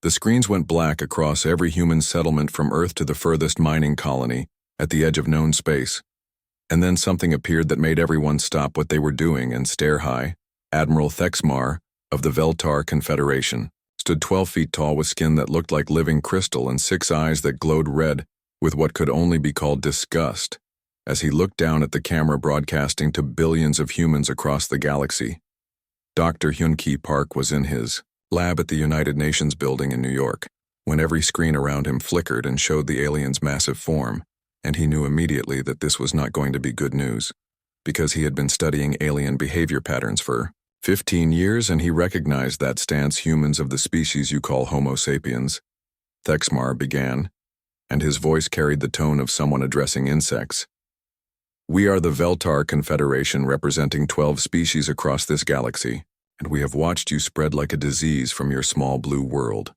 The screens went black across every human settlement from Earth to the furthest mining colony at the edge of known space. And then something appeared that made everyone stop what they were doing and stare high. Admiral Thexmar of the Veltar Confederation stood 12 feet tall with skin that looked like living crystal and 6 eyes that glowed red with what could only be called disgust as he looked down at the camera broadcasting to billions of humans across the galaxy. Dr. Hyun-Ki Park was in his lab at the United Nations building in New York when every screen around him flickered and showed the alien's massive form, and he knew immediately that this was not going to be good news, because he had been studying alien behavior patterns for 15 years and he recognized that stance humans of the species you call Homo sapiens. Thexmar began, and his voice carried the tone of someone addressing insects. We are the Veltar Confederation representing 12 species across this galaxy, and we have watched you spread like a disease from your small blue world.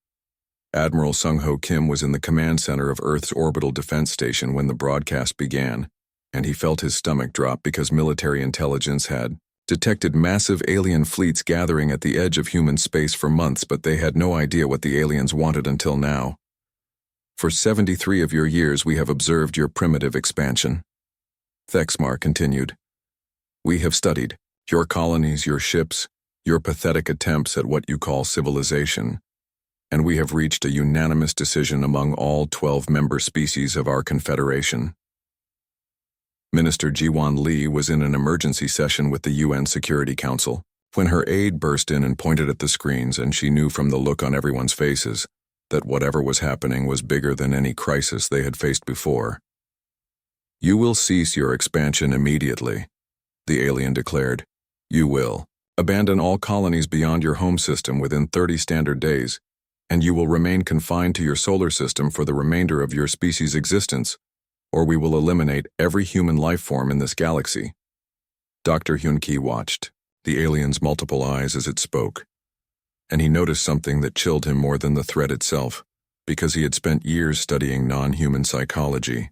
Admiral Sung-Ho Kim was in the command center of Earth's orbital defense station when the broadcast began, and he felt his stomach drop because military intelligence had detected massive alien fleets gathering at the edge of human space for months, but they had no idea what the aliens wanted until now. For 73 of your years we have observed your primitive expansion. Thexmar continued. We have studied your colonies, your ships, your pathetic attempts at what you call civilization, and we have reached a unanimous decision among all 12 member species of our confederation. Minister Ji-won Lee was in an emergency session with the UN Security Council when her aide burst in and pointed at the screens, and she knew from the look on everyone's faces that whatever was happening was bigger than any crisis they had faced before. You will cease your expansion immediately, the alien declared. You will abandon all colonies beyond your home system within 30 standard days, and you will remain confined to your solar system for the remainder of your species' existence, or we will eliminate every human life form in this galaxy. Dr. Hyun-Ki watched the alien's multiple eyes as it spoke, and he noticed something that chilled him more than the threat itself, because he had spent years studying non-human psychology,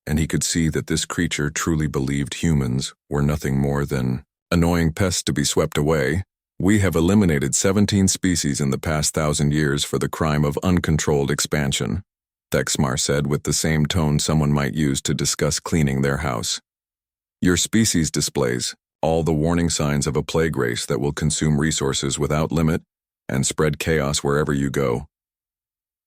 and he could see that this creature truly believed humans were nothing more than annoying pests to be swept away. We have eliminated 17 species in the past 1,000 years for the crime of uncontrolled expansion, Thexmar said with the same tone someone might use to discuss cleaning their house. Your species displays all the warning signs of a plague race that will consume resources without limit and spread chaos wherever you go.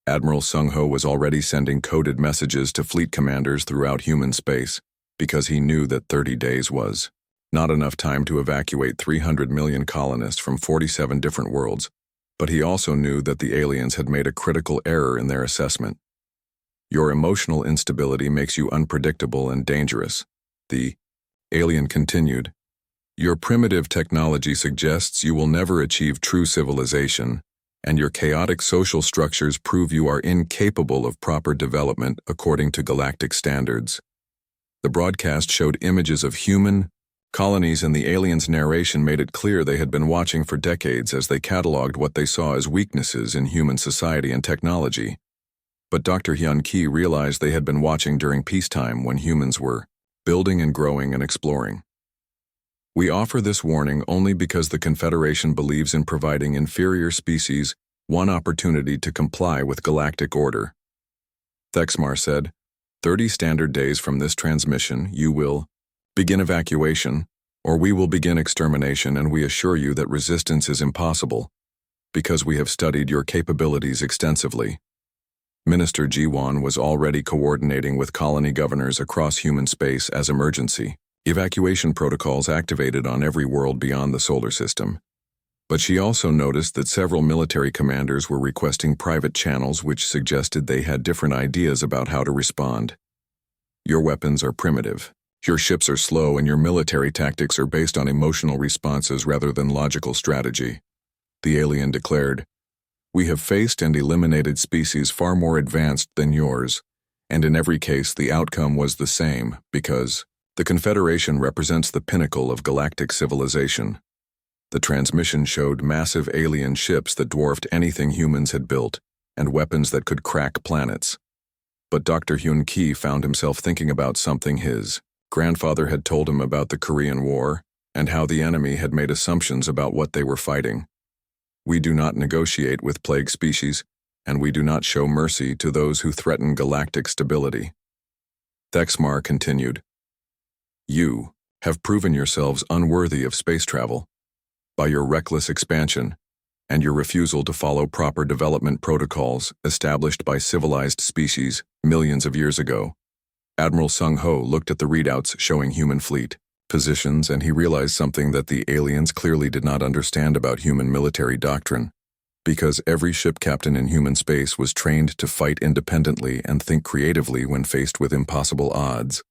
Admiral Sung-Ho was already sending coded messages to fleet commanders throughout human space because he knew that 30 days was not enough time to evacuate 300 million colonists from 47 different worlds, but he also knew that the aliens had made a critical error in their assessment. Your emotional instability makes you unpredictable and dangerous, the alien continued. Your primitive technology suggests you will never achieve true civilization, and your chaotic social structures prove you are incapable of proper development according to galactic standards. The broadcast showed images of human colonies, and the aliens' narration made it clear they had been watching for decades as they cataloged what they saw as weaknesses in human society and technology. But Dr. Hyun-Ki realized they had been watching during peacetime when humans were building and growing and exploring. We offer this warning only because the Confederation believes in providing inferior species one opportunity to comply with galactic order. Thexmar said, 30 standard days from this transmission, you will begin evacuation, or we will begin extermination, and we assure you that resistance is impossible, because we have studied your capabilities extensively. Minister Ji-won was already coordinating with colony governors across human space as emergency evacuation protocols activated on every world beyond the solar system. But she also noticed that several military commanders were requesting private channels which suggested they had different ideas about how to respond. Your weapons are primitive, your ships are slow, and your military tactics are based on emotional responses rather than logical strategy, the alien declared. We have faced and eliminated species far more advanced than yours, and in every case the outcome was the same, because the Confederation represents the pinnacle of galactic civilization. The transmission showed massive alien ships that dwarfed anything humans had built, and weapons that could crack planets. But Dr. Hyun-Ki found himself thinking about something his grandfather had told him about the Korean War, and how the enemy had made assumptions about what they were fighting. We do not negotiate with plague species, and we do not show mercy to those who threaten galactic stability. Thexmar continued, "You have proven yourselves unworthy of space travel by your reckless expansion and your refusal to follow proper development protocols established by civilized species millions of years ago." Admiral Sung Ho looked at the readouts showing human fleet positions, and he realized something that the aliens clearly did not understand about human military doctrine, because every ship captain in human space was trained to fight independently and think creatively when faced with impossible odds.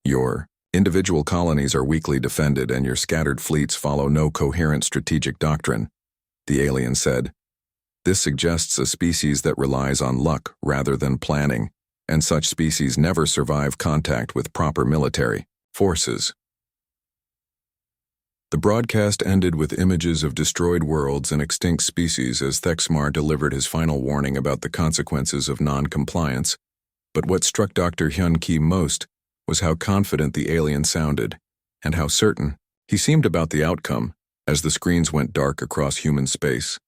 Your individual colonies are weakly defended and your scattered fleets follow no coherent strategic doctrine, the alien said. This suggests a species that relies on luck rather than planning, and such species never survive contact with proper military forces. The broadcast ended with images of destroyed worlds and extinct species as Thexmar delivered his final warning about the consequences of non-compliance, but what struck Dr. Hyun-Ki most was how confident the alien sounded, and how certain he seemed about the outcome as the screens went dark across human space.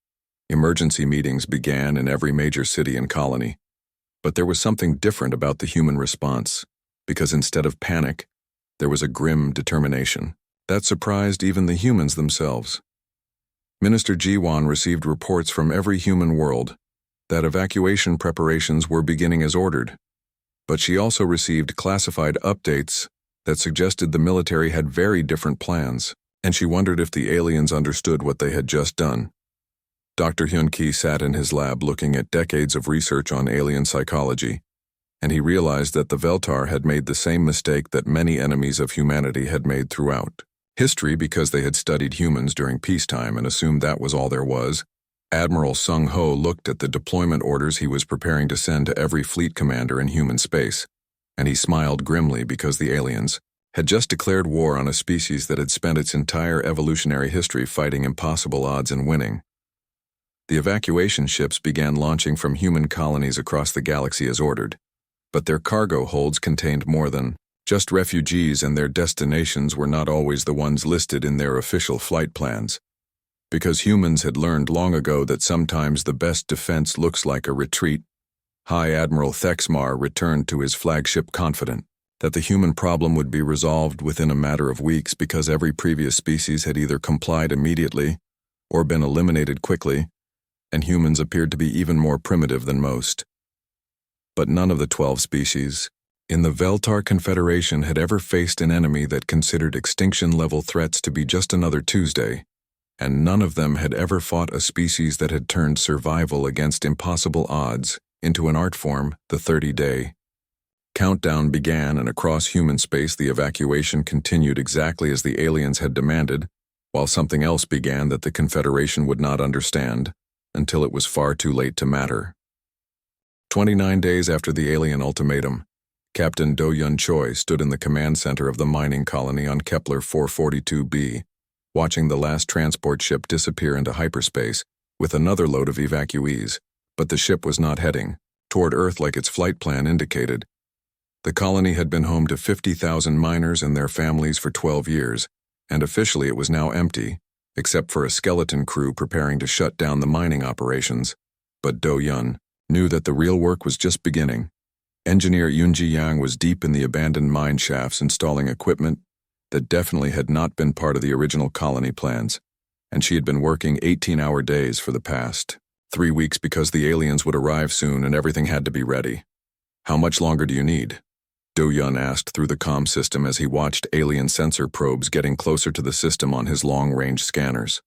Emergency meetings began in every major city and colony, but there was something different about the human response, because instead of panic, there was a grim determination that surprised even the humans themselves. Minister Ji-won received reports from every human world that evacuation preparations were beginning as ordered, but she also received classified updates that suggested the military had very different plans, and she wondered if the aliens understood what they had just done. Dr. Hyun-Ki sat in his lab looking at decades of research on alien psychology, and he realized that the Veltar had made the same mistake that many enemies of humanity had made throughout history because they had studied humans during peacetime and assumed that was all there was. Admiral Sung Ho looked at the deployment orders he was preparing to send to every fleet commander in human space, and he smiled grimly because the aliens had just declared war on a species that had spent its entire evolutionary history fighting impossible odds and winning. The evacuation ships began launching from human colonies across the galaxy as ordered, but their cargo holds contained more than just refugees, and their destinations were not always the ones listed in their official flight plans, because humans had learned long ago that sometimes the best defense looks like a retreat. High Admiral Thexmar returned to his flagship confident that the human problem would be resolved within a matter of weeks because every previous species had either complied immediately or been eliminated quickly, and humans appeared to be even more primitive than most. But none of the 12 species in the Veltar Confederation had ever faced an enemy that considered extinction-level threats to be just another Tuesday, and none of them had ever fought a species that had turned survival against impossible odds into an art form, the 30-day. Countdown began, and across human space the evacuation continued exactly as the aliens had demanded, while something else began that the Confederation would not understand until it was far too late to matter. 29 days after the alien ultimatum, Captain Do-Yun Choi stood in the command center of the mining colony on Kepler 442b, watching the last transport ship disappear into hyperspace with another load of evacuees, but the ship was not heading toward Earth like its flight plan indicated. The colony had been home to 50,000 miners and their families for 12 years, and officially it was now empty, except for a skeleton crew preparing to shut down the mining operations. But Do-Yun knew that the real work was just beginning. Engineer Yoon-ji Yang was deep in the abandoned mine shafts installing equipment that definitely had not been part of the original colony plans, and she had been working 18-hour days for the past 3 weeks because the aliens would arrive soon and everything had to be ready. "How much longer do you need?" Do-Yun asked through the comm system as he watched alien sensor probes getting closer to the system on his long-range scanners.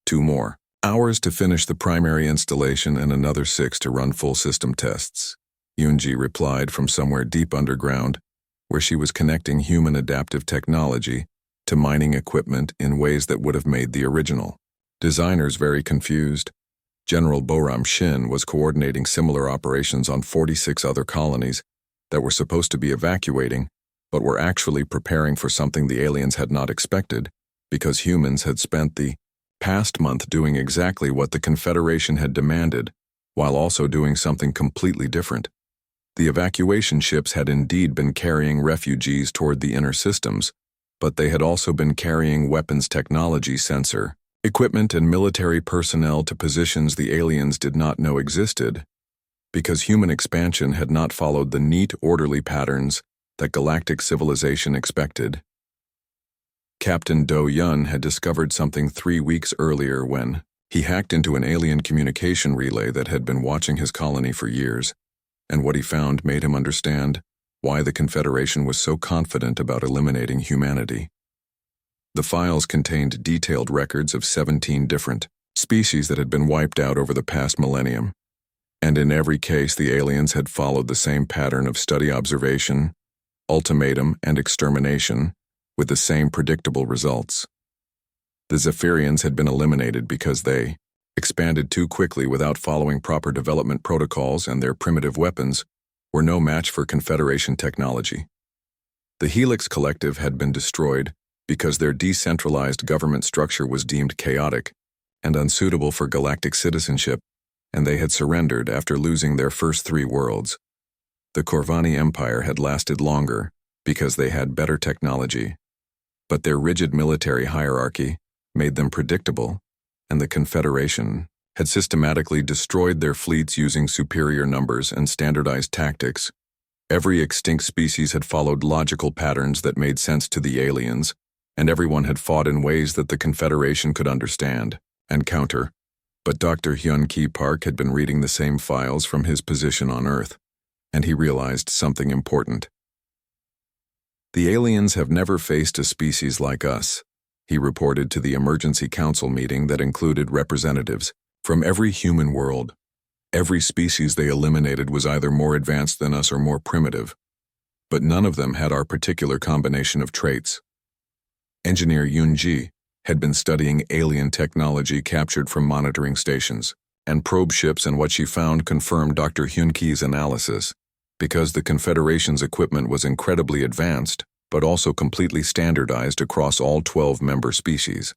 2 more hours to finish the primary installation and another 6 to run full system tests, Yoon-ji replied from somewhere deep underground, where she was connecting human adaptive technology to mining equipment in ways that would have made the original designers very confused. General Boram Shin was coordinating similar operations on 46 other colonies that were supposed to be evacuating, but were actually preparing for something the aliens had not expected, because humans had spent the past month doing exactly what the Confederation had demanded, while also doing something completely different. The evacuation ships had indeed been carrying refugees toward the inner systems, but they had also been carrying weapons technology sensor equipment and military personnel to positions the aliens did not know existed, because human expansion had not followed the neat, orderly patterns that galactic civilization expected. Captain Do Yun had discovered something 3 weeks earlier when he hacked into an alien communication relay that had been watching his colony for years, and what he found made him understand why the Confederation was so confident about eliminating humanity. The files contained detailed records of 17 different species that had been wiped out over the past millennium, and in every case the aliens had followed the same pattern of study observation, ultimatum, and extermination, with the same predictable results. The Zephyrians had been eliminated because they expanded too quickly without following proper development protocols, and their primitive weapons were no match for Confederation technology. The Helix Collective had been destroyed because their decentralized government structure was deemed chaotic and unsuitable for galactic citizenship, and they had surrendered after losing their first 3 worlds. The Corvani Empire had lasted longer because they had better technology, but their rigid military hierarchy made them predictable, and the Confederation had systematically destroyed their fleets using superior numbers and standardized tactics. Every extinct species had followed logical patterns that made sense to the aliens, and everyone had fought in ways that the Confederation could understand and counter. But Dr. Hyun Ki Park had been reading the same files from his position on Earth, and he realized something important. The aliens have never faced a species like us, he reported to the emergency council meeting that included representatives from every human world. Every species they eliminated was either more advanced than us or more primitive, but none of them had our particular combination of traits. Engineer Yun Ji had been studying alien technology captured from monitoring stations and probe ships, and what she found confirmed Dr. Hyun Ki's analysis. Because the Confederation's equipment was incredibly advanced, but also completely standardized across all 12 member species.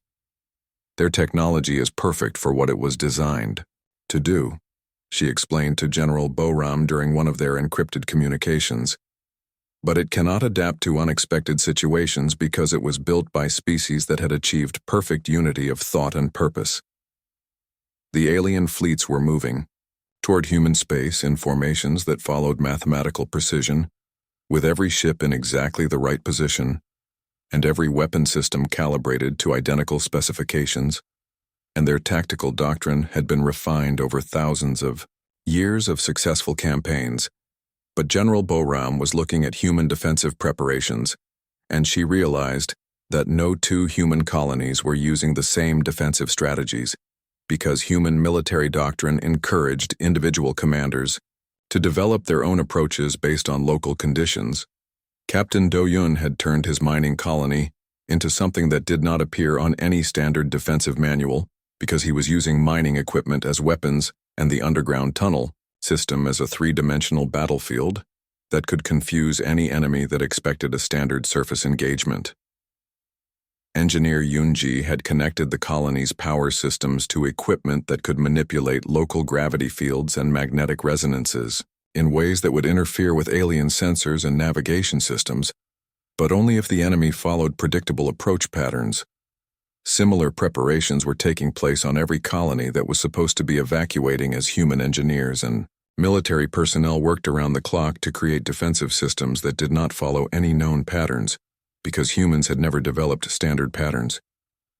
Their technology is perfect for what it was designed to do, she explained to General Boram during one of their encrypted communications. But it cannot adapt to unexpected situations because it was built by species that had achieved perfect unity of thought and purpose. The alien fleets were moving toward human space in formations that followed mathematical precision, with every ship in exactly the right position, and every weapon system calibrated to identical specifications, and their tactical doctrine had been refined over thousands of years of successful campaigns. But General Boram was looking at human defensive preparations, and she realized that no 2 human colonies were using the same defensive strategies, because human military doctrine encouraged individual commanders to develop their own approaches based on local conditions. Captain Do Yun had turned his mining colony into something that did not appear on any standard defensive manual because he was using mining equipment as weapons and the underground tunnel system as a 3-dimensional battlefield that could confuse any enemy that expected a standard surface engagement. Engineer Yunji had connected the colony's power systems to equipment that could manipulate local gravity fields and magnetic resonances in ways that would interfere with alien sensors and navigation systems, but only if the enemy followed predictable approach patterns. Similar preparations were taking place on every colony that was supposed to be evacuating as human engineers, and military personnel worked around the clock to create defensive systems that did not follow any known patterns, because humans had never developed standard patterns.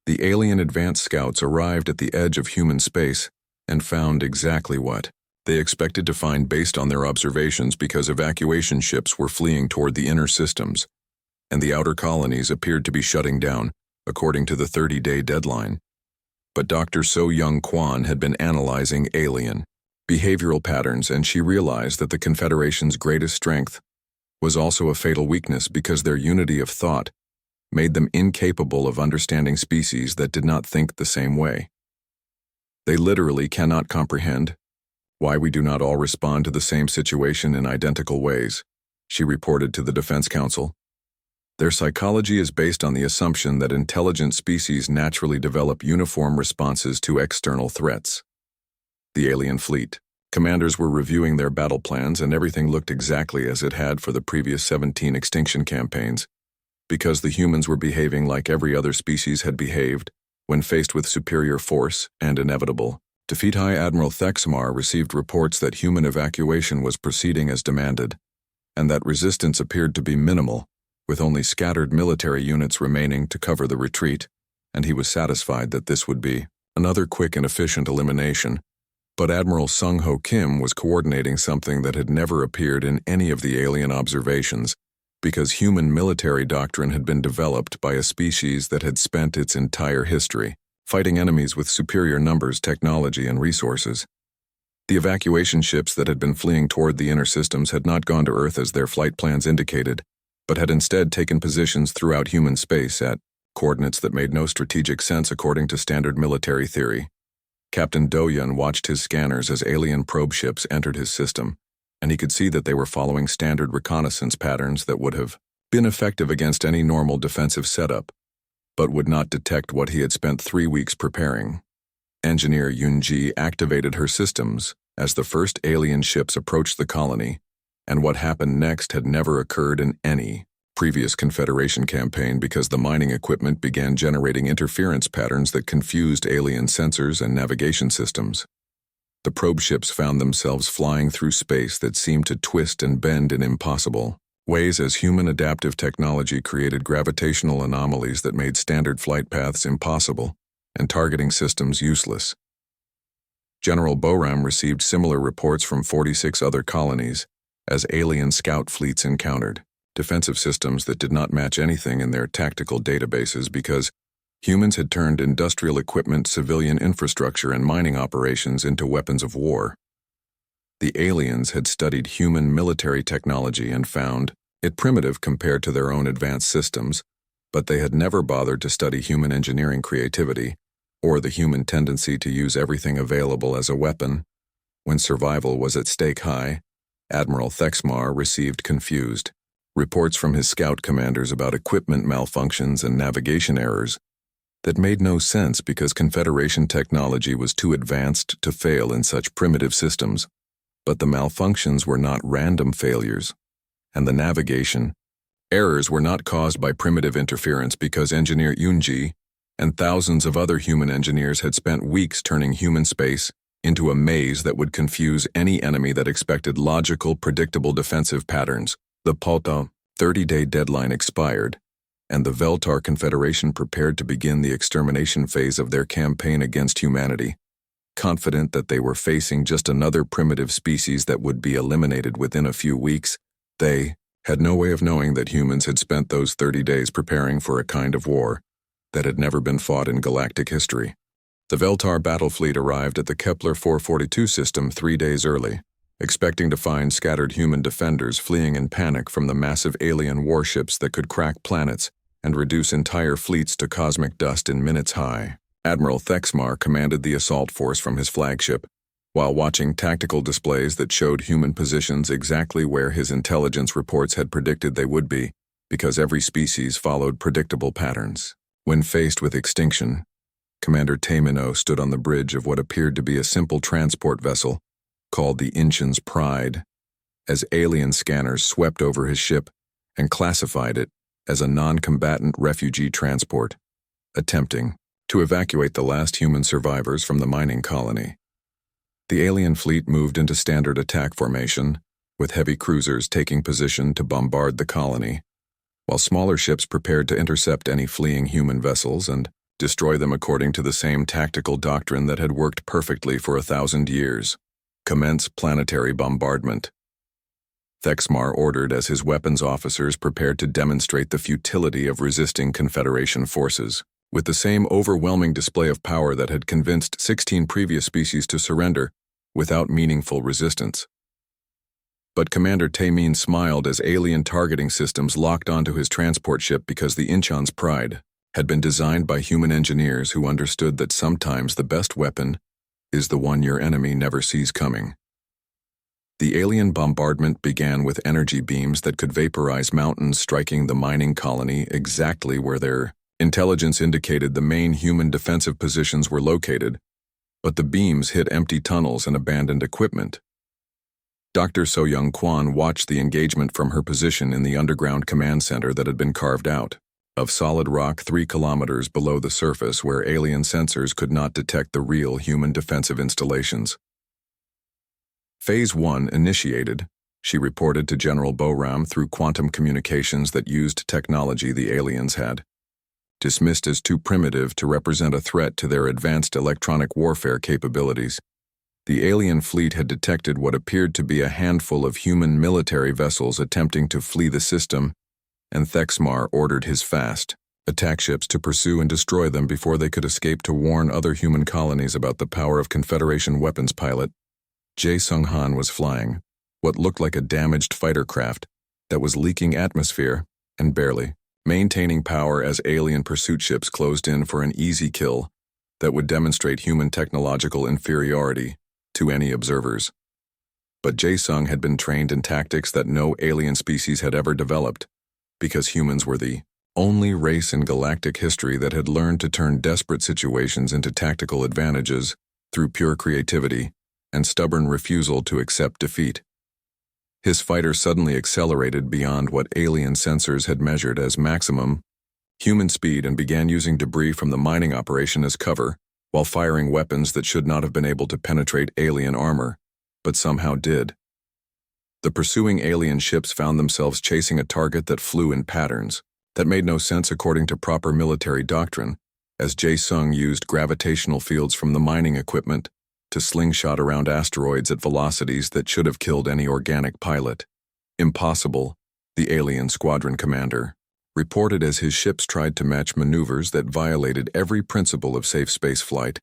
The alien advanced scouts arrived at the edge of human space and found exactly what they expected to find based on their observations, because evacuation ships were fleeing toward the inner systems, and the outer colonies appeared to be shutting down according to the 30-day deadline. But Dr. So Young Kwan had been analyzing alien behavioral patterns, and she realized that the Confederation's greatest strength was also a fatal weakness, because their unity of thought made them incapable of understanding species that did not think the same way. They literally cannot comprehend why we do not all respond to the same situation in identical ways, she reported to the Defense Council. Their psychology is based on the assumption that intelligent species naturally develop uniform responses to external threats. The alien fleet commanders were reviewing their battle plans, and everything looked exactly as it had for the previous 17 extinction campaigns. Because the humans were behaving like every other species had behaved, When faced with superior force and inevitable defeat, High Admiral Thexmar received reports that human evacuation was proceeding as demanded, and that resistance appeared to be minimal, with only scattered military units remaining to cover the retreat, and he was satisfied that this would be another quick and efficient elimination. But Admiral Sung Ho Kim was coordinating something that had never appeared in any of the alien observations, because human military doctrine had been developed by a species that had spent its entire history fighting enemies with superior numbers, technology, and resources. The evacuation ships that had been fleeing toward the inner systems had not gone to Earth as their flight plans indicated, but had instead taken positions throughout human space at coordinates that made no strategic sense according to standard military theory. Captain Do-Yun watched his scanners as alien probe ships entered his system, and he could see that they were following standard reconnaissance patterns that would have been effective against any normal defensive setup, but would not detect what he had spent 3 weeks preparing. Engineer Yunji activated her systems as the first alien ships approached the colony, and what happened next had never occurred in any previous Confederation campaign because the mining equipment began generating interference patterns that confused alien sensors and navigation systems. The probe ships found themselves flying through space that seemed to twist and bend in impossible ways as human adaptive technology created gravitational anomalies that made standard flight paths impossible and targeting systems useless. General Boram received similar reports from 46 other colonies as alien scout fleets encountered defensive systems that did not match anything in their tactical databases because humans had turned industrial equipment, civilian infrastructure, and mining operations into weapons of war. The aliens had studied human military technology and found it primitive compared to their own advanced systems, but they had never bothered to study human engineering creativity or the human tendency to use everything available as a weapon. When survival was at stake, High Admiral Thexmar received confused reports from his scout commanders about equipment malfunctions and navigation errors that made no sense because Confederation technology was too advanced to fail in such primitive systems. But the malfunctions were not random failures, and the navigation errors were not caused by primitive interference because Engineer Yunji and thousands of other human engineers had spent weeks turning human space into a maze that would confuse any enemy that expected logical, predictable defensive patterns. The Palta 30-day deadline expired, and the Veltar Confederation prepared to begin the extermination phase of their campaign against humanity. Confident that they were facing just another primitive species that would be eliminated within a few weeks, they had no way of knowing that humans had spent those 30 days preparing for a kind of war that had never been fought in galactic history. The Veltar battle fleet arrived at the Kepler 442 system 3 days early, expecting to find scattered human defenders fleeing in panic from the massive alien warships that could crack planets and reduce entire fleets to cosmic dust in minutes. High Admiral Thexmar commanded the assault force from his flagship, while watching tactical displays that showed human positions exactly where his intelligence reports had predicted they would be, because every species followed predictable patterns. When faced with extinction, Commander Tamino stood on the bridge of what appeared to be a simple transport vessel called the Inchin's Pride, as alien scanners swept over his ship and classified it as a non-combatant refugee transport, attempting to evacuate the last human survivors from the mining colony. The alien fleet moved into standard attack formation, with heavy cruisers taking position to bombard the colony, while smaller ships prepared to intercept any fleeing human vessels and destroy them according to the same tactical doctrine that had worked perfectly for 1,000 years. Commence planetary bombardment. Thexmar ordered as his weapons officers prepared to demonstrate the futility of resisting Confederation forces. With the same overwhelming display of power that had convinced 16 previous species to surrender without meaningful resistance. But Commander Taemin smiled as alien targeting systems locked onto his transport ship because the Inchin's Pride had been designed by human engineers who understood that sometimes the best weapon is the one your enemy never sees coming. The alien bombardment began with energy beams that could vaporize mountains, striking the mining colony exactly where their intelligence indicated the main human defensive positions were located, but the beams hit empty tunnels and abandoned equipment. Dr. So-Young Kwan watched the engagement from her position in the underground command center that had been carved out. of solid rock 3 kilometers below the surface where alien sensors could not detect the real human defensive installations. Phase 1 initiated, she reported to General Boram through quantum communications that used technology the aliens had dismissed as too primitive to represent a threat to their advanced electronic warfare capabilities. The alien fleet had detected what appeared to be a handful of human military vessels attempting to flee the system, and Thexmar ordered his fast attack ships to pursue and destroy them before they could escape to warn other human colonies about the power of Confederation weapons pilot. Jae Sung-han was flying what looked like a damaged fighter craft that was leaking atmosphere and barely maintaining power as alien pursuit ships closed in for an easy kill that would demonstrate human technological inferiority to any observers. But Jae-sung had been trained in tactics that no alien species had ever developed, because humans were the only race in galactic history that had learned to turn desperate situations into tactical advantages through pure creativity and stubborn refusal to accept defeat. His fighter suddenly accelerated beyond what alien sensors had measured as maximum human speed and began using debris from the mining operation as cover, while firing weapons that should not have been able to penetrate alien armor, but somehow did. The pursuing alien ships found themselves chasing a target that flew in patterns that made no sense according to proper military doctrine, as Jae-sung used gravitational fields from the mining equipment to slingshot around asteroids at velocities that should have killed any organic pilot. Impossible, the alien squadron commander reported as his ships tried to match maneuvers that violated every principle of safe space flight.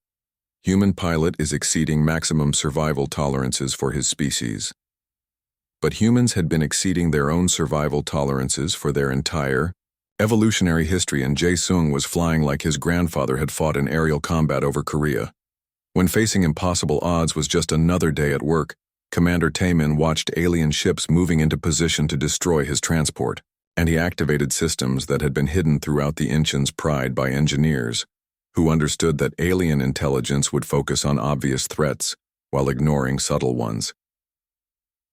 Human pilot is exceeding maximum survival tolerances for his species. But humans had been exceeding their own survival tolerances for their entire evolutionary history, and Jae-sung was flying like his grandfather had fought in aerial combat over Korea. When facing impossible odds was just another day at work, Commander Taemin watched alien ships moving into position to destroy his transport, and he activated systems that had been hidden throughout the Inchen's pride by engineers, who understood that alien intelligence would focus on obvious threats while ignoring subtle ones.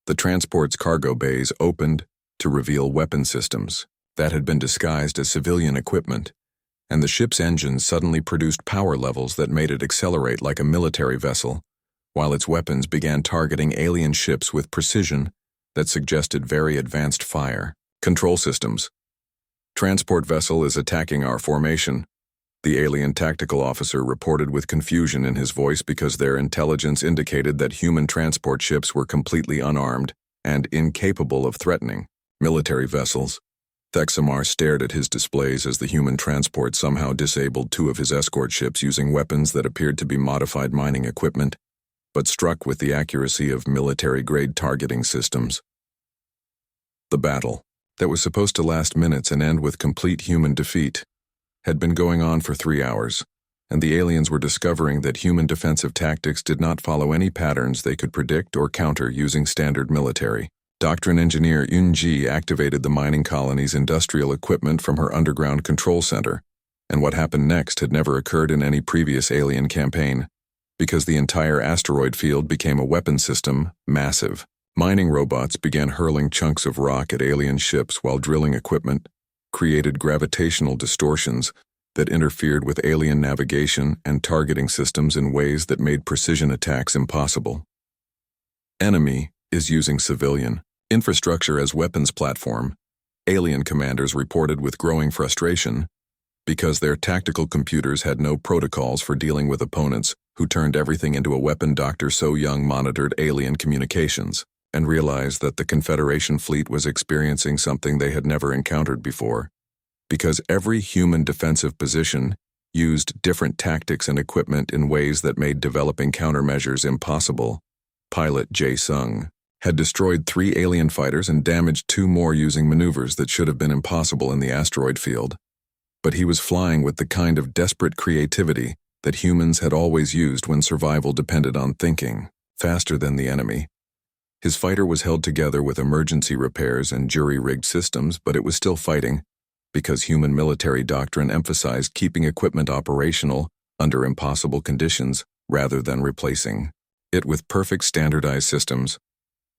The transport's cargo bays opened to reveal weapon systems that had been disguised as civilian equipment, and the ship's engines suddenly produced power levels that made it accelerate like a military vessel, while its weapons began targeting alien ships with precision that suggested very advanced fire control systems. Transport vessel is attacking our formation, the alien tactical officer reported with confusion in his voice because their intelligence indicated that human transport ships were completely unarmed and incapable of threatening military vessels. Thexamar stared at his displays as the human transport somehow disabled 2 of his escort ships using weapons that appeared to be modified mining equipment, but struck with the accuracy of military-grade targeting systems. The battle, that was supposed to last minutes and end with complete human defeat, had been going on for 3 hours, and the aliens were discovering that human defensive tactics did not follow any patterns they could predict or counter using standard military. Doctrine engineer Yun-ji activated the mining colony's industrial equipment from her underground control center, and what happened next had never occurred in any previous alien campaign, because the entire asteroid field became a weapon system, massive. Mining robots began hurling chunks of rock at alien ships while drilling equipment created gravitational distortions that interfered with alien navigation and targeting systems in ways that made precision attacks impossible. Enemy is using civilian infrastructure as weapons platform, alien commanders reported with growing frustration because their tactical computers had no protocols for dealing with opponents who turned everything into a weapon. Dr. So Young monitored alien communications and realized that the Confederation fleet was experiencing something they had never encountered before, because every human defensive position used different tactics and equipment in ways that made developing countermeasures impossible. Pilot Jae-sung had destroyed 3 alien fighters and damaged 2 more using maneuvers that should have been impossible in the asteroid field. But he was flying with the kind of desperate creativity that humans had always used when survival depended on thinking faster than the enemy. His fighter was held together with emergency repairs and jury-rigged systems, but it was still fighting, because human military doctrine emphasized keeping equipment operational under impossible conditions rather than replacing it with perfect standardized systems.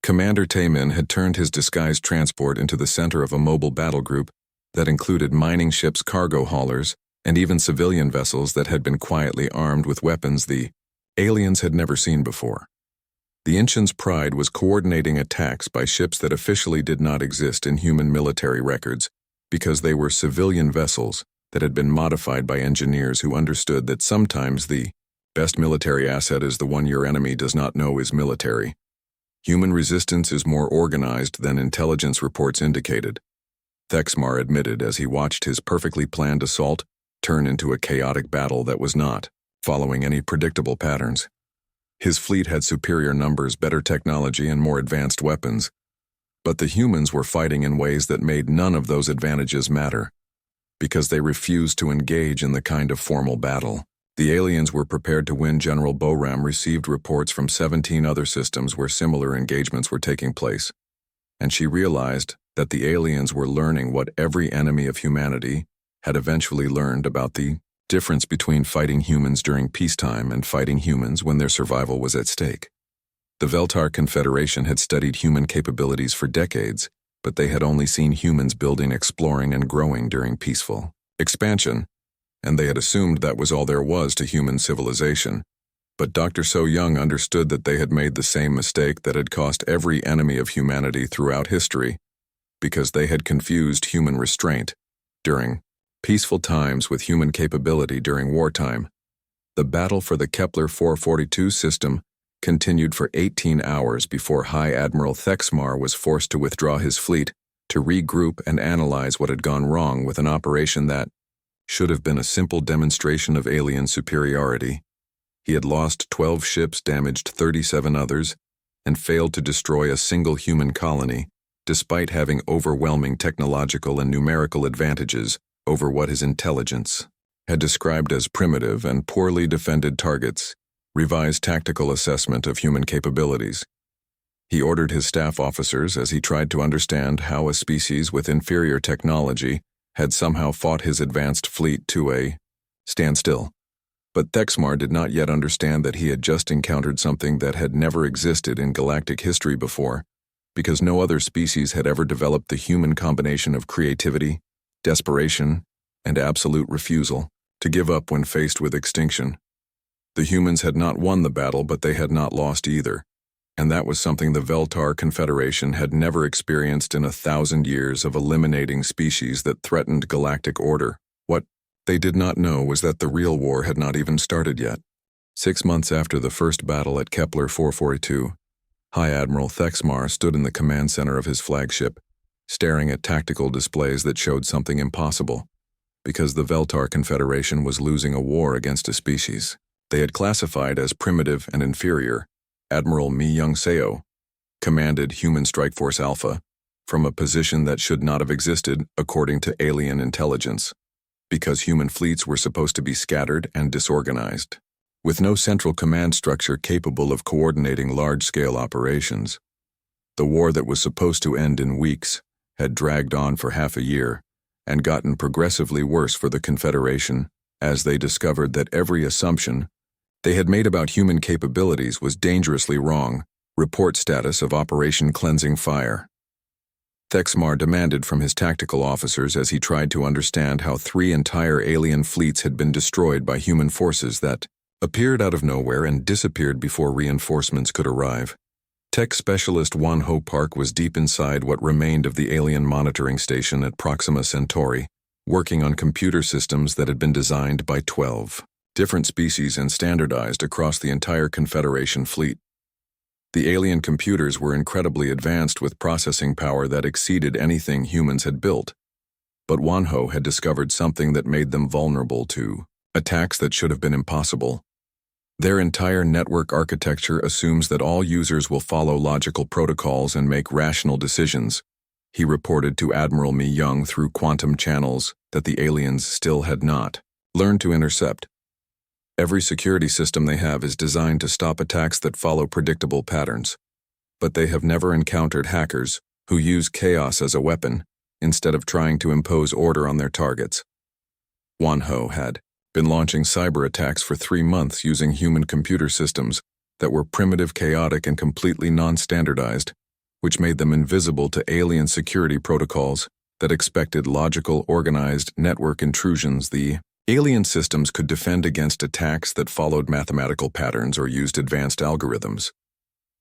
Commander Taemin had turned his disguised transport into the center of a mobile battle group that included mining ships, cargo haulers, and even civilian vessels that had been quietly armed with weapons the aliens had never seen before. The Ancients' pride was coordinating attacks by ships that officially did not exist in human military records because they were civilian vessels that had been modified by engineers who understood that sometimes the best military asset is the one your enemy does not know is military. Human resistance is more organized than intelligence reports indicated, Thexmar admitted as he watched his perfectly planned assault turn into a chaotic battle that was not following any predictable patterns. His fleet had superior numbers, better technology, and more advanced weapons, but the humans were fighting in ways that made none of those advantages matter, because they refused to engage in the kind of formal battle. The aliens were prepared to win. General Boram received reports from 17 other systems where similar engagements were taking place, and she realized that the aliens were learning what every enemy of humanity had eventually learned about the difference between fighting humans during peacetime and fighting humans when their survival was at stake. The Veltar Confederation had studied human capabilities for decades, but they had only seen humans building, exploring, and growing during peaceful expansion, and they had assumed that was all there was to human civilization. But Dr. So Young understood that they had made the same mistake that had cost every enemy of humanity throughout history, because they had confused human restraint during peaceful times with human capability during wartime. The battle for the Kepler 442 system continued for 18 hours before High Admiral Thexmar was forced to withdraw his fleet to regroup and analyze what had gone wrong with an operation that should have been a simple demonstration of alien superiority. He had lost 12 ships, damaged 37 others, and failed to destroy a single human colony, despite having overwhelming technological and numerical advantages over what his intelligence had described as primitive and poorly defended targets. Revised tactical assessment of human capabilities. He ordered his staff officers as he tried to understand how a species with inferior technology had somehow fought his advanced fleet to a standstill. But Thexmar did not yet understand that he had just encountered something that had never existed in galactic history before, because no other species had ever developed the human combination of creativity, desperation, and absolute refusal to give up when faced with extinction. The humans had not won the battle, but they had not lost either, and that was something the Veltar Confederation had never experienced in 1,000 years of eliminating species that threatened galactic order. What they did not know was that the real war had not even started yet. 6 months after the first battle at Kepler 442, High Admiral Thexmar stood in the command center of his flagship, staring at tactical displays that showed something impossible, because the Veltar Confederation was losing a war against a species they had classified as primitive and inferior. Admiral Mi Young Seo commanded Human Strike Force Alpha from a position that should not have existed according to alien intelligence, because human fleets were supposed to be scattered and disorganized, with no central command structure capable of coordinating large-scale operations. The war that was supposed to end in weeks had dragged on for half a year and gotten progressively worse for the Confederation as they discovered that every assumption they had made about human capabilities was dangerously wrong. Report status of Operation Cleansing Fire. Thexmar demanded from his tactical officers as he tried to understand how 3 entire alien fleets had been destroyed by human forces that appeared out of nowhere and disappeared before reinforcements could arrive. Tech specialist Wan Ho Park was deep inside what remained of the alien monitoring station at Proxima Centauri, working on computer systems that had been designed by 12 different species and standardized across the entire Confederation fleet. The alien computers were incredibly advanced with processing power that exceeded anything humans had built, but Wanho had discovered something that made them vulnerable to attacks that should have been impossible. Their entire network architecture assumes that all users will follow logical protocols and make rational decisions. He reported to Admiral Mi Young through quantum channels that the aliens still had not learned to intercept. Every security system they have is designed to stop attacks that follow predictable patterns, but they have never encountered hackers who use chaos as a weapon instead of trying to impose order on their targets. Wanho had been launching cyber attacks for 3 months using human computer systems that were primitive, chaotic, and completely non-standardized, which made them invisible to alien security protocols that expected logical, organized network intrusions. The alien systems could defend against attacks that followed mathematical patterns or used advanced algorithms.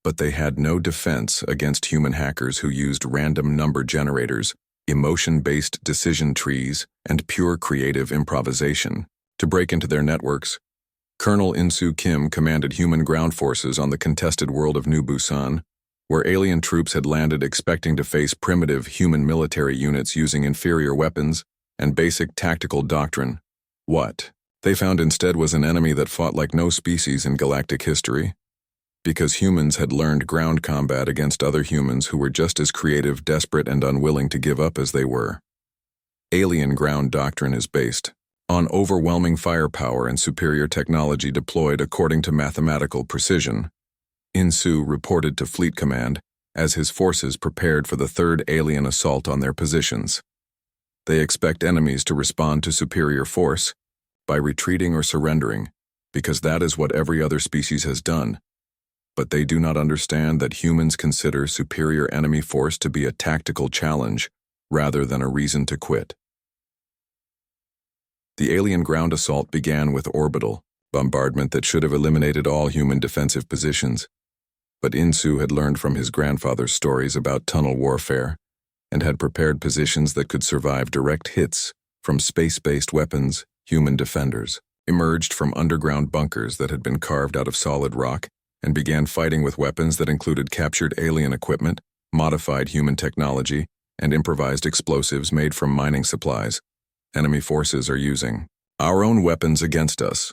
But they had no defense against human hackers who used random number generators, emotion-based decision trees, and pure creative improvisation to break into their networks. Colonel In-Soo Kim commanded human ground forces on the contested world of New Busan, where alien troops had landed expecting to face primitive human military units using inferior weapons and basic tactical doctrine. What they found instead was an enemy that fought like no species in galactic history, because humans had learned ground combat against other humans who were just as creative, desperate, and unwilling to give up as they were. Alien ground doctrine is based on overwhelming firepower and superior technology deployed according to mathematical precision. In-Soo reported to Fleet Command as his forces prepared for the third alien assault on their positions. They expect enemies to respond to superior force by retreating or surrendering, because that is what every other species has done. But they do not understand that humans consider superior enemy force to be a tactical challenge rather than a reason to quit. The alien ground assault began with orbital bombardment that should have eliminated all human defensive positions. But In-Soo had learned from his grandfather's stories about tunnel warfare and had prepared positions that could survive direct hits from space-based weapons. Human defenders emerged from underground bunkers that had been carved out of solid rock and began fighting with weapons that included captured alien equipment, modified human technology, and improvised explosives made from mining supplies. Enemy forces are using our own weapons against us,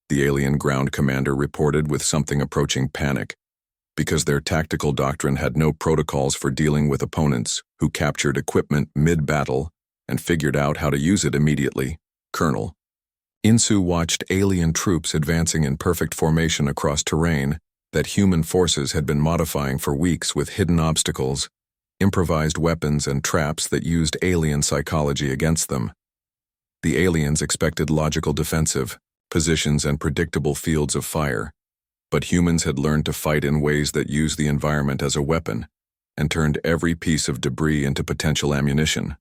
the alien ground commander reported with something approaching panic, because their tactical doctrine had no protocols for dealing with opponents who captured equipment mid-battle and figured out how to use it immediately. Colonel In-Soo watched alien troops advancing in perfect formation across terrain that human forces had been modifying for weeks with hidden obstacles, improvised weapons, and traps that used alien psychology against them. The aliens expected logical defensive positions and predictable fields of fire, but humans had learned to fight in ways that used the environment as a weapon and turned every piece of debris into potential ammunition.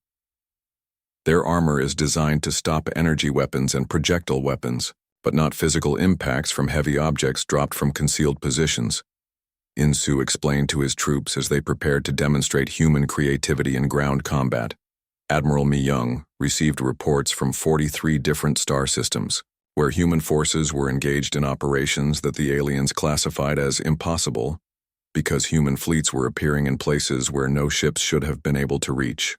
Their armor is designed to stop energy weapons and projectile weapons, but not physical impacts from heavy objects dropped from concealed positions. In-Soo explained to his troops as they prepared to demonstrate human creativity in ground combat. Admiral Mi-young received reports from 43 different star systems, where human forces were engaged in operations that the aliens classified as impossible because human fleets were appearing in places where no ships should have been able to reach.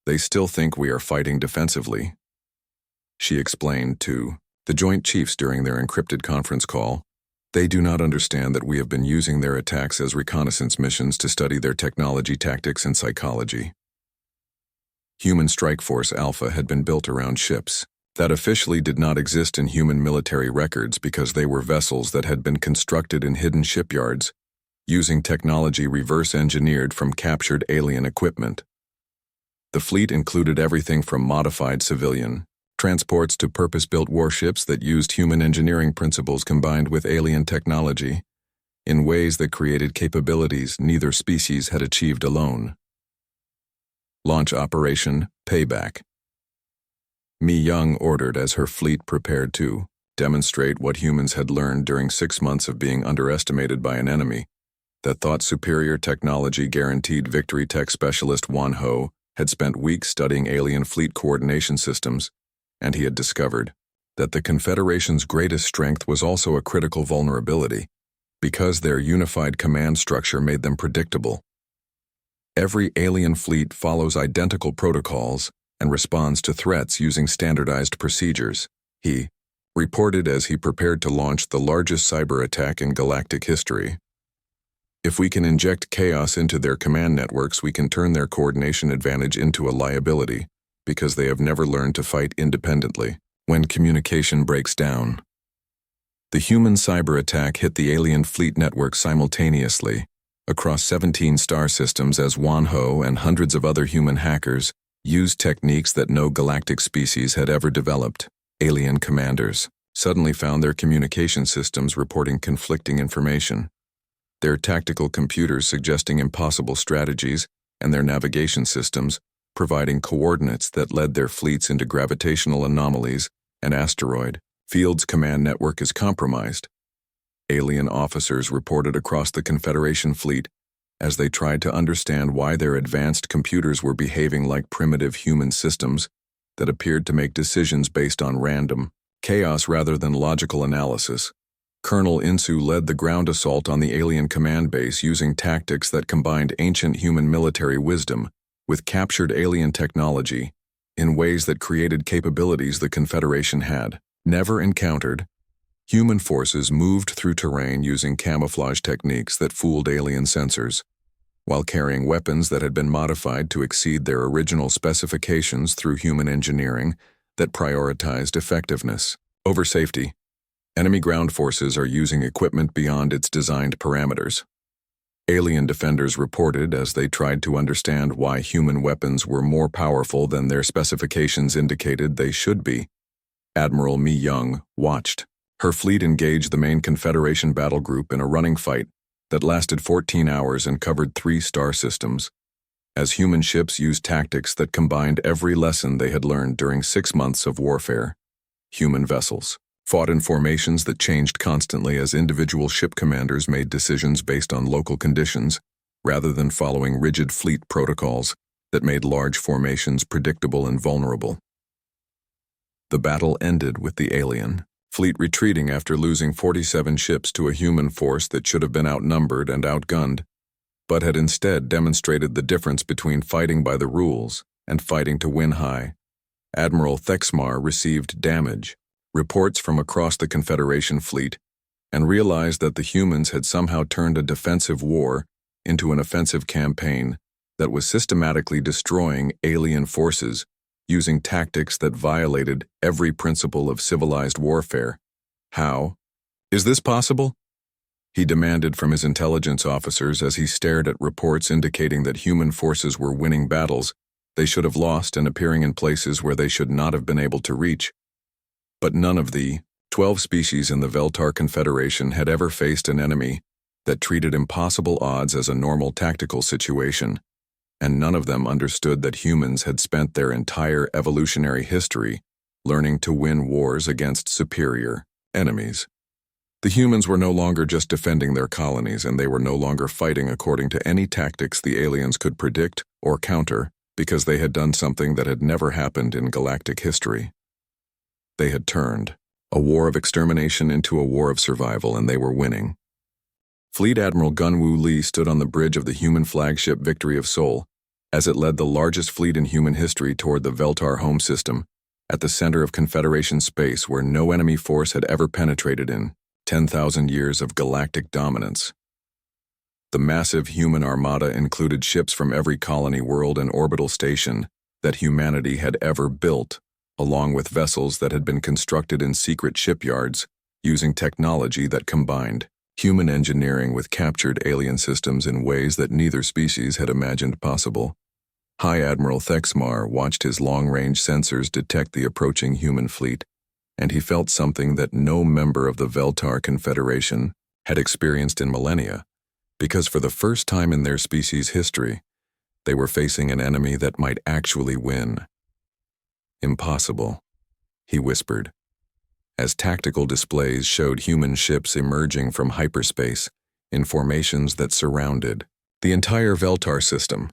They still think we are fighting defensively, she explained to the Joint Chiefs during their encrypted conference call. They do not understand that we have been using their attacks as reconnaissance missions to study their technology, tactics, and psychology. Human Strike Force Alpha had been built around ships that officially did not exist in human military records because they were vessels that had been constructed in hidden shipyards, using technology reverse-engineered from captured alien equipment. The fleet included everything from modified civilian transports to purpose-built warships that used human engineering principles combined with alien technology in ways that created capabilities neither species had achieved alone. Launch Operation Payback. Mi-young ordered as her fleet prepared to demonstrate what humans had learned during 6 months of being underestimated by an enemy that thought superior technology guaranteed victory. Tech specialist Wan Ho had spent weeks studying alien fleet coordination systems, and he had discovered that the Confederation's greatest strength was also a critical vulnerability, because their unified command structure made them predictable. Every alien fleet follows identical protocols and responds to threats using standardized procedures, he reported as he prepared to launch the largest cyber attack in galactic history. If we can inject chaos into their command networks, we can turn their coordination advantage into a liability, because they have never learned to fight independently when communication breaks down. The human cyber attack hit the alien fleet network simultaneously across 17 star systems as Wan Ho and hundreds of other human hackers used techniques that no galactic species had ever developed. Alien commanders suddenly found their communication systems reporting conflicting information, their tactical computers suggesting impossible strategies, and their navigation systems providing coordinates that led their fleets into gravitational anomalies and asteroid fields. Command network is compromised. Alien officers reported across the Confederation fleet as they tried to understand why their advanced computers were behaving like primitive human systems that appeared to make decisions based on random chaos rather than logical analysis. Colonel Insu led the ground assault on the alien command base using tactics that combined ancient human military wisdom with captured alien technology in ways that created capabilities the Confederation had never encountered. Human forces moved through terrain using camouflage techniques that fooled alien sensors, while carrying weapons that had been modified to exceed their original specifications through human engineering that prioritized effectiveness over safety. Enemy ground forces are using equipment beyond its designed parameters. Alien defenders reported as they tried to understand why human weapons were more powerful than their specifications indicated they should be. Admiral Mi Young watched. Her fleet engaged the main Confederation battle group in a running fight that lasted 14 hours and covered 3 star systems, as human ships used tactics that combined every lesson they had learned during 6 months of warfare. Human vessels fought in formations that changed constantly as individual ship commanders made decisions based on local conditions, rather than following rigid fleet protocols that made large formations predictable and vulnerable. The battle ended with the alien fleet retreating after losing 47 ships to a human force that should have been outnumbered and outgunned, but had instead demonstrated the difference between fighting by the rules and fighting to win high. Admiral Thexmar received damage, reports from across the Confederation fleet, and realized that the humans had somehow turned a defensive war into an offensive campaign that was systematically destroying alien forces using tactics that violated every principle of civilized warfare. How is this possible? He demanded from his intelligence officers as he stared at reports indicating that human forces were winning battles they should have lost and appearing in places where they should not have been able to reach. But none of the 12 species in the Veltar Confederation had ever faced an enemy that treated impossible odds as a normal tactical situation, and none of them understood that humans had spent their entire evolutionary history learning to win wars against superior enemies. The humans were no longer just defending their colonies, and they were no longer fighting according to any tactics the aliens could predict or counter, because they had done something that had never happened in galactic history. They had turned a war of extermination into a war of survival, and they were winning. Fleet Admiral Gunwoo Lee stood on the bridge of the human flagship Victory of Seoul as it led the largest fleet in human history toward the Veltar home system, at the center of Confederation space where no enemy force had ever penetrated in 10,000 years of galactic dominance. The massive human armada included ships from every colony world and orbital station that humanity had ever built, along with vessels that had been constructed in secret shipyards using technology that combined human engineering with captured alien systems in ways that neither species had imagined possible. High Admiral Thexmar watched his long-range sensors detect the approaching human fleet, and he felt something that no member of the Veltar Confederation had experienced in millennia, because for the first time in their species' history, they were facing an enemy that might actually win. Impossible, he whispered, as tactical displays showed human ships emerging from hyperspace in formations that surrounded the entire Veltar system,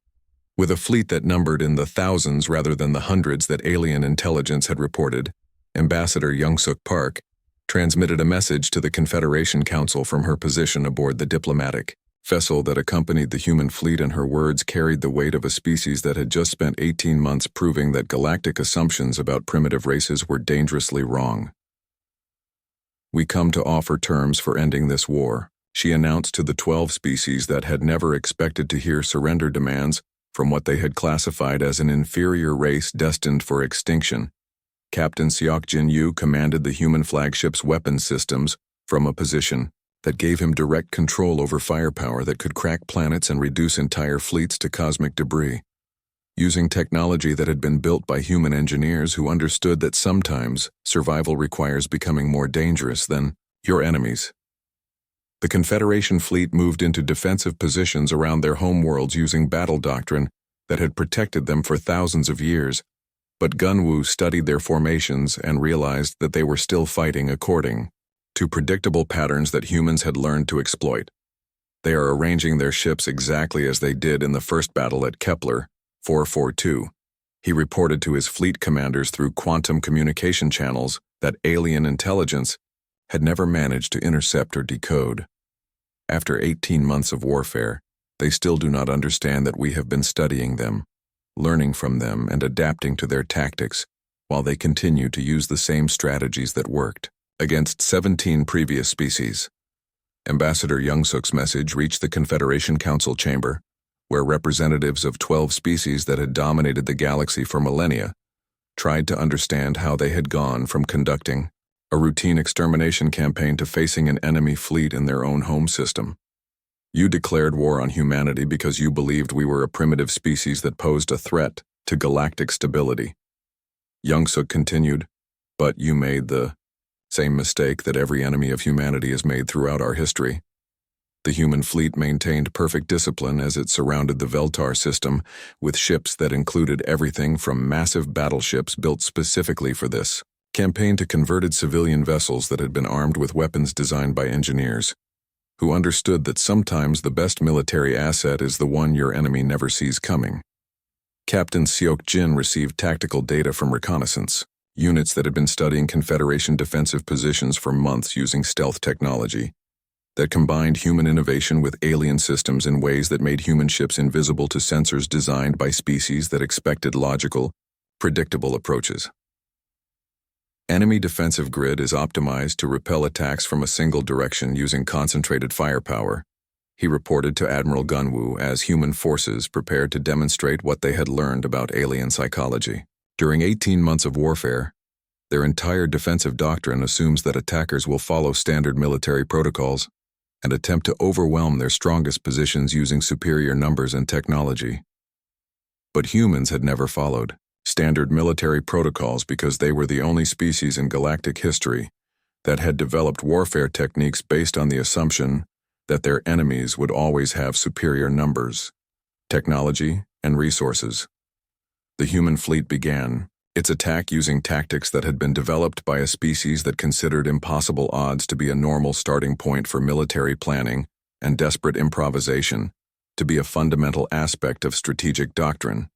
with a fleet that numbered in the thousands rather than the hundreds that alien intelligence had reported. Ambassador Youngsuk Park transmitted a message to the Confederation Council from her position aboard the diplomatic vessel that accompanied the human fleet, and her words carried the weight of a species that had just spent 18 months proving that galactic assumptions about primitive races were dangerously wrong. "We come to offer terms for ending this war," she announced to the 12 species that had never expected to hear surrender demands from what they had classified as an inferior race destined for extinction. Captain Seok-Jin Yu commanded the human flagship's weapons systems from a position that gave him direct control over firepower that could crack planets and reduce entire fleets to cosmic debris, using technology that had been built by human engineers who understood that sometimes survival requires becoming more dangerous than your enemies. The Confederation fleet moved into defensive positions around their homeworlds using battle doctrine that had protected them for thousands of years, but Gunwu studied their formations and realized that they were still fighting according to predictable patterns that humans had learned to exploit. They are arranging their ships exactly as they did in the first battle at Kepler 442. He reported to his fleet commanders through quantum communication channels that alien intelligence had never managed to intercept or decode. After 18 months of warfare, they still do not understand that we have been studying them, learning from them and adapting to their tactics, while they continue to use the same strategies that worked against 17 previous species. Ambassador Youngsuk's message reached the Confederation Council chamber, where representatives of 12 species that had dominated the galaxy for millennia tried to understand how they had gone from conducting a routine extermination campaign to facing an enemy fleet in their own home system. You declared war on humanity because you believed we were a primitive species that posed a threat to galactic stability. Youngsuk continued, but you made the same mistake that every enemy of humanity has made throughout our history. The human fleet maintained perfect discipline as it surrounded the Veltar system with ships that included everything from massive battleships built specifically for this campaign to converted civilian vessels that had been armed with weapons designed by engineers, who understood that sometimes the best military asset is the one your enemy never sees coming. Captain Seok Jin received tactical data from reconnaissance units that had been studying Confederation defensive positions for months using stealth technology that combined human innovation with alien systems in ways that made human ships invisible to sensors designed by species that expected logical, predictable approaches. Enemy defensive grid is optimized to repel attacks from a single direction using concentrated firepower, he reported to Admiral Gunwu as human forces prepared to demonstrate what they had learned about alien psychology. During 18 months of warfare, their entire defensive doctrine assumes that attackers will follow standard military protocols and attempt to overwhelm their strongest positions using superior numbers and technology. But humans had never followed standard military protocols because they were the only species in galactic history that had developed warfare techniques based on the assumption that their enemies would always have superior numbers, technology, and resources. The human fleet began its attack using tactics that had been developed by a species that considered impossible odds to be a normal starting point for military planning and desperate improvisation to be a fundamental aspect of strategic doctrine.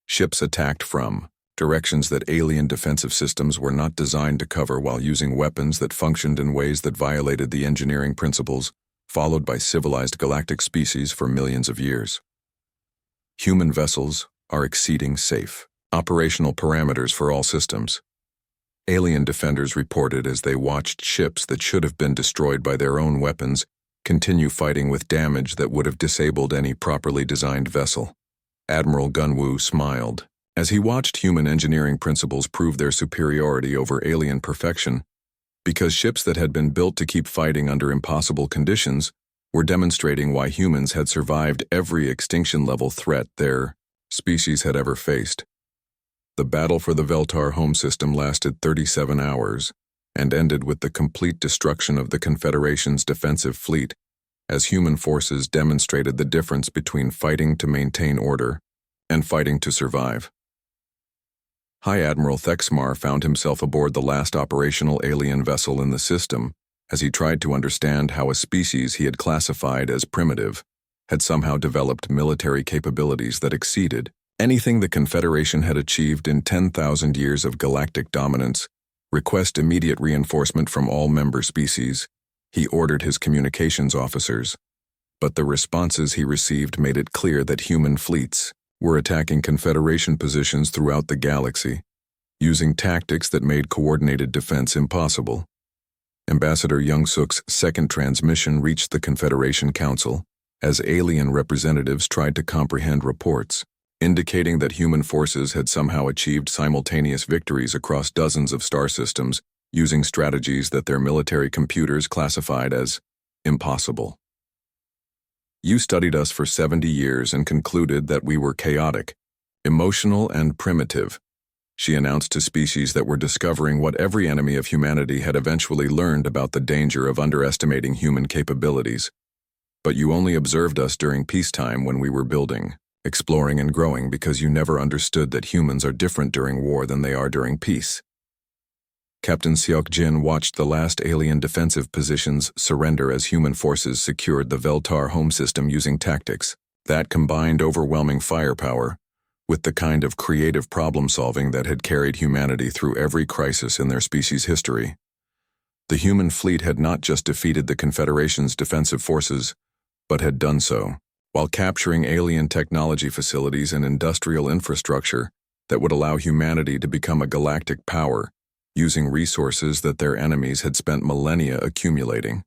Ships attacked from directions that alien defensive systems were not designed to cover while using weapons that functioned in ways that violated the engineering principles followed by civilized galactic species for millions of years. Human vessels are exceeding safe operational parameters for all systems. Alien defenders reported as they watched ships that should have been destroyed by their own weapons continue fighting with damage that would have disabled any properly designed vessel. Admiral Gunwu smiled as he watched human engineering principles prove their superiority over alien perfection, because ships that had been built to keep fighting under impossible conditions were demonstrating why humans had survived every extinction-level threat their species had ever faced. The battle for the Veltar home system lasted 37 hours and ended with the complete destruction of the Confederation's defensive fleet, as human forces demonstrated the difference between fighting to maintain order and fighting to survive. High Admiral Thexmar found himself aboard the last operational alien vessel in the system as he tried to understand how a species he had classified as primitive had somehow developed military capabilities that exceeded anything the Confederation had achieved in 10,000 years of galactic dominance. Request immediate reinforcement from all member species, he ordered his communications officers, but the responses he received made it clear that human fleets were attacking Confederation positions throughout the galaxy, using tactics that made coordinated defense impossible. Ambassador Youngsuk's second transmission reached the Confederation Council as alien representatives tried to comprehend reports, indicating that human forces had somehow achieved simultaneous victories across dozens of star systems using strategies that their military computers classified as impossible. You studied us for 70 years and concluded that we were chaotic, emotional, and primitive, she announced to species that were discovering what every enemy of humanity had eventually learned about the danger of underestimating human capabilities. But you only observed us during peacetime when we were building exploring and growing because you never understood that humans are different during war than they are during peace. Captain Seok Jin watched the last alien defensive positions surrender as human forces secured the Veltar home system using tactics that combined overwhelming firepower with the kind of creative problem-solving that had carried humanity through every crisis in their species' history. The human fleet had not just defeated the Confederation's defensive forces, but had done so while capturing alien technology facilities and industrial infrastructure that would allow humanity to become a galactic power, using resources that their enemies had spent millennia accumulating.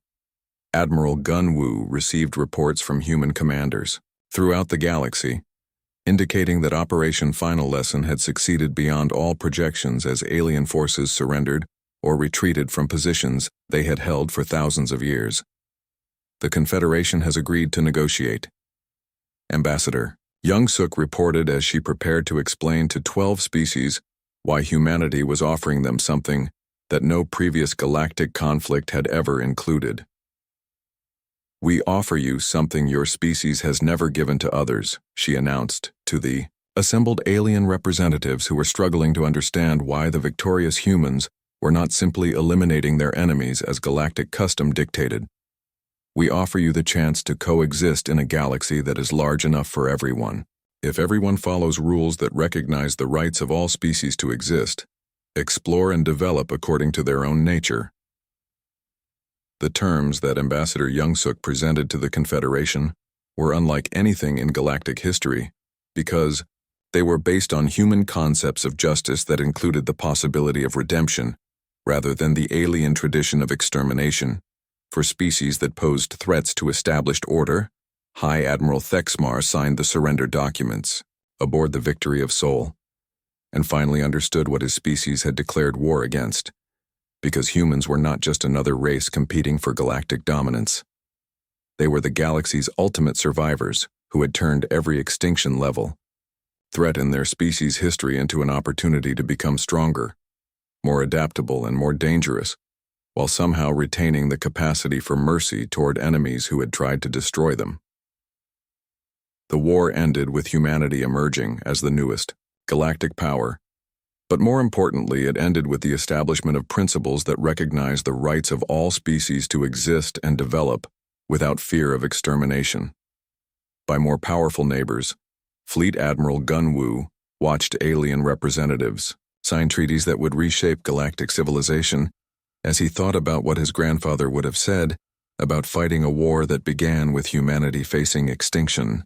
Admiral Gun Wu received reports from human commanders throughout the galaxy, indicating that Operation Final Lesson had succeeded beyond all projections as alien forces surrendered or retreated from positions they had held for thousands of years. The Confederation has agreed to negotiate. Ambassador Young Suk reported as she prepared to explain to 12 species why humanity was offering them something that no previous galactic conflict had ever included. "We offer you something your species has never given to others," she announced to the assembled alien representatives who were struggling to understand why the victorious humans were not simply eliminating their enemies as galactic custom dictated. "We offer you the chance to coexist in a galaxy that is large enough for everyone. If everyone follows rules that recognize the rights of all species to exist, explore and develop according to their own nature." The terms that Ambassador Youngsuk presented to the Confederation were unlike anything in galactic history because they were based on human concepts of justice that included the possibility of redemption rather than the alien tradition of extermination. For species that posed threats to established order, High Admiral Thexmar signed the surrender documents aboard the Victory of Sol, and finally understood what his species had declared war against, because humans were not just another race competing for galactic dominance. They were the galaxy's ultimate survivors who had turned every extinction level threat in their species' history into an opportunity to become stronger, more adaptable, and more dangerous, while somehow retaining the capacity for mercy toward enemies who had tried to destroy them. The war ended with humanity emerging as the newest galactic power, but more importantly, it ended with the establishment of principles that recognize the rights of all species to exist and develop without fear of extermination. By more powerful neighbors, Fleet Admiral Gun Wu watched alien representatives sign treaties that would reshape galactic civilization as he thought about what his grandfather would have said about fighting a war that began with humanity facing extinction